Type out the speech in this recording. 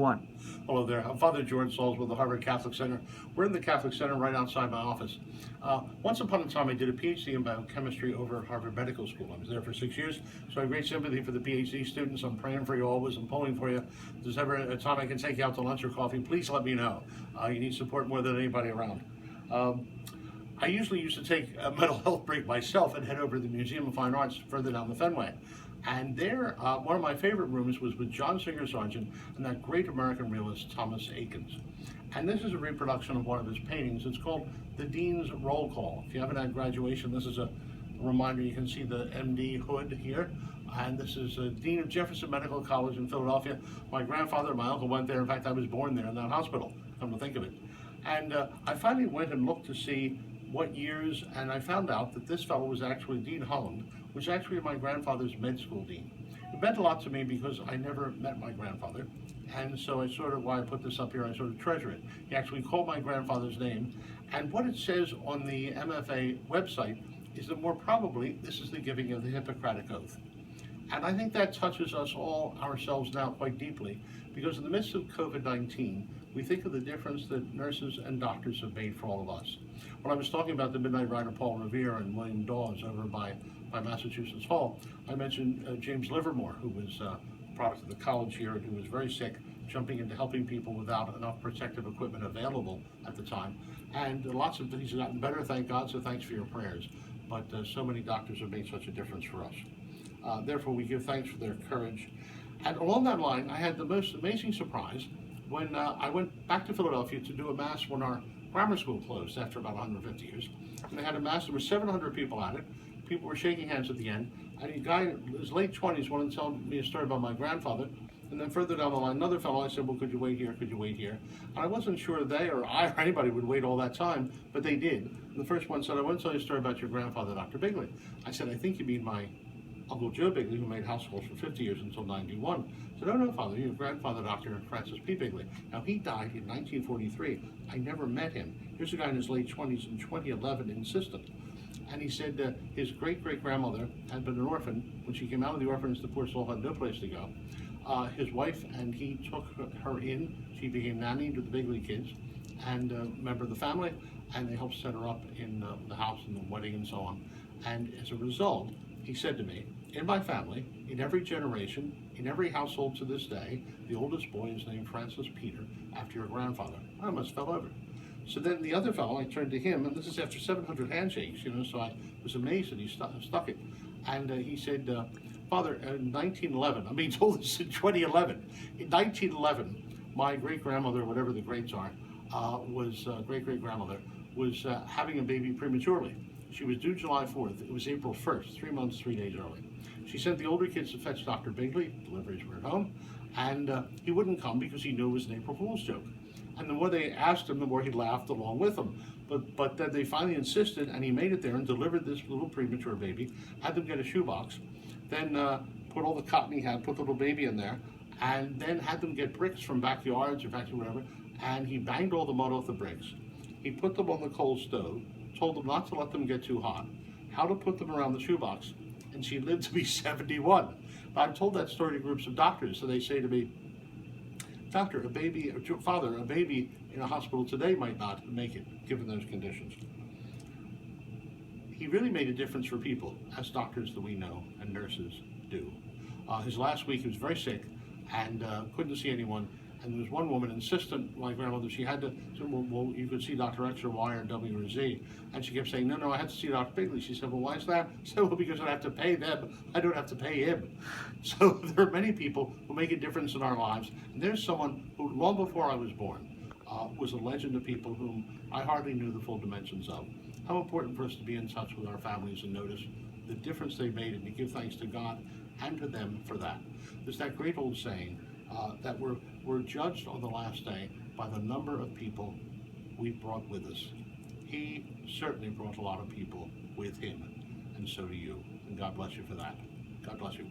one. Hello there. I'm Father George Sauls with the Harvard Catholic Center. We're in the Catholic Center right outside my office. Once upon a time, I did a PhD in biochemistry over at Harvard Medical School. I was there for 6 years, so I have great sympathy for the PhD students. I'm praying for you always. I'm pulling for you. If there's ever a time I can take you out to lunch or coffee, please let me know. You need support more than anybody around. I usually used to take a mental health break myself and head over to the Museum of Fine Arts further down the Fenway. And there, one of my favorite rooms was with John Singer Sargent and that great American realist, Thomas Eakins. And this is a reproduction of one of his paintings. It's called The Dean's Roll Call. If you haven't had graduation, this is a reminder. You can see the MD hood here. And this is a Dean of Jefferson Medical College in Philadelphia. My grandfather and my uncle went there. In fact, I was born there in that hospital, come to think of it. And I finally went and looked to see what years, and I found out that this fellow was actually Dean Holland, which is actually my grandfather's med school dean. It meant a lot to me because I never met my grandfather, and so I sort of, why I put this up here, I sort of treasure it. He actually called my grandfather's name, and what it says on the MFA website is that more probably this is the giving of the Hippocratic Oath. And I think that touches us all ourselves now quite deeply, because in the midst of COVID-19, we think of the difference that nurses and doctors have made for all of us. When I was talking about the Midnight Rider Paul Revere and William Dawes over by Massachusetts Hall, I mentioned James Livermore, who was a product of the college here and who was very sick, jumping into helping people without enough protective equipment available at the time. And lots of things have gotten better, thank God, so thanks for your prayers. But so many doctors have made such a difference for us. Therefore, we give thanks for their courage. And along that line, I had the most amazing surprise when I went back to Philadelphia to do a mass when our grammar school closed after about 150 years. And they had a mass, there were 700 people at it. People were shaking hands at the end. And a guy in his late 20s wanted to tell me a story about my grandfather. And then further down the line, another fellow, I said, well, could you wait here? Could you wait here? And I wasn't sure they or I or anybody would wait all that time, but they did. And the first one said, I want to tell you a story about your grandfather, Dr. Bigley. I said, I think you mean my Uncle Joe Bigley, who made house calls for 50 years until 91. I said, oh no, Father, your grandfather, Dr. Francis P. Bigley. Now, he died in 1943. I never met him. Here's a guy in his late 20s in 2011, insistent. And he said his great-great-grandmother had been an orphan. When she came out of the orphanage, the poor soul had no place to go. His wife and he took her in. She became nanny to the Bigley kids and a member of the family, and they helped set her up in the house and the wedding and so on. And as a result, he said to me, in my family, in every generation, in every household to this day, the oldest boy is named Francis Peter, after your grandfather. I almost fell over. So then the other fellow, I turned to him, and this is after 700 handshakes, so I was amazed that he stuck it. And he said, Father, in 1911, I'm being told this in 2011, in 1911, my great-grandmother, whatever the grades are, great-great-grandmother, was having a baby prematurely. She was due July 4th. It was April 1st, 3 months, 3 days early. She sent the older kids to fetch Dr. Bigley. Deliveries were at home. And he wouldn't come because he knew it was an April Fool's joke. And the more they asked him, the more he laughed along with them. But then they finally insisted, and he made it there and delivered this little premature baby, had them get a shoebox, then put all the cotton he had, put the little baby in there, and then had them get bricks from backyards or factory, whatever, and he banged all the mud off the bricks. He put them on the coal stove, told them not to let them get too hot, how to put them around the shoebox, and she lived to be 71. I've told that story to groups of doctors, so they say to me, Doctor, Father, a baby in a hospital today might not make it, given those conditions. He really made a difference for people, as doctors that we know and nurses do. His last week, he was very sick and couldn't see anyone. And there was one woman insistent, my grandmother, she had to, so, well, you could see Dr. X or Y or W or Z. And she kept saying, no, I had to see Dr. Bigley. She said, well, why is that? I said, well, because I have to pay them. I don't have to pay him. So there are many people who make a difference in our lives. And there's someone who, long before I was born, was a legend of people whom I hardly knew the full dimensions of. How important for us to be in touch with our families and notice the difference they made and to give thanks to God and to them for that. There's that great old saying, that we're judged on the last day by the number of people we brought with us. He certainly brought a lot of people with him, and so do you. And God bless you for that. God bless you.